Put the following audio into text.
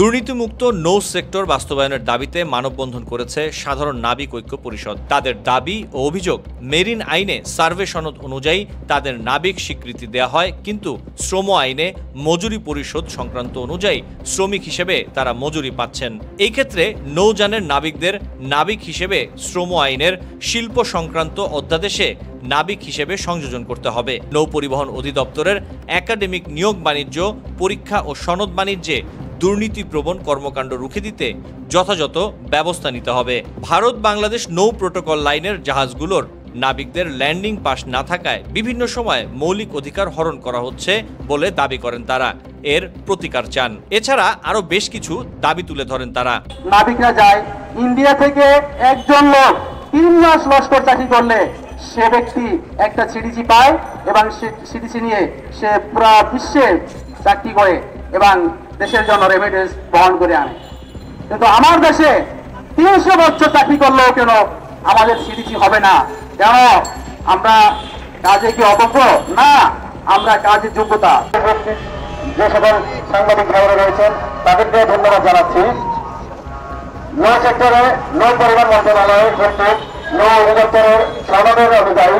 দুর্নীতিমুক্ত নৌ সেক্টর বাস্তবায়নের দাবিতে মানববন্ধন করেছে সাধারণ নাবিক ঐক্য পরিষদ। তাদের দাবি ও অভিযোগ, মেরিন আইনে সার্ভে সনদ অনুযায়ী তাদের নাবিক স্বীকৃতি দেওয়া হয়, কিন্তু শ্রম আইনে মজুরি পরিশোধ সংক্রান্ত অনুযায়ী শ্রমিক হিসেবে তারা মজুরি পাচ্ছেন। এই ক্ষেত্রে নৌযানের নাবিকদের নাবিক হিসেবে শ্রম আইনের শিল্প সংক্রান্ত অধ্যাদেশে নাবিক হিসেবে সংযোজন করতে হবে। নৌ পরিবহন অধিদপ্তরের একাডেমিক নিয়োগ বাণিজ্য, পরীক্ষা ও সনদ বাণিজ্যে দুর্নীতিপ্রবণ কর্মকাণ্ড রুখে দিতে যথাযথ ব্যবস্থা নিতে হবে। ভারত বাংলাদেশ নৌ প্রোটোকল লাইনের জাহাজগুলোর নাবিকদের ল্যান্ডিং পাস না থাকায় বিভিন্ন সময় মৌলিক অধিকার হরণ করা হচ্ছে বলে দাবি করেন তারা। এর প্রতিকার চান। এছাড়া আরো বেশ কিছু দাবি তুলে ধরেন তারা। নাবিকরা যায় ইন্ডিয়া থেকে, একজন লোক 3 মাস লস্কর চাকরি করলে সে ব্যক্তি একটা সিডিসি পায় এবং সিডিসি নিয়ে সে পুরো বিশ্বে চাকরি করে এবং দেশের জন্য রেমিটেন্স বহন করে আনে। কিন্তু আমার দেশে 300 বছর চাকরি করলেও কেন আমাদের সিডিসি হবে না? কেন? আমরা কাজে কি অযোগ্য? না, আমরা কাজের যোগ্যতা। যে সকল সাংবাদিক ভাইরা রয়েছেন তাদেরকে ধন্যবাদ জানাচ্ছি। নৌ সেক্টরে নৌ পরিবহন মন্ত্রণালয়ের কর্তৃক নৌ অধিদপ্তরের সনদের অনুযায়ী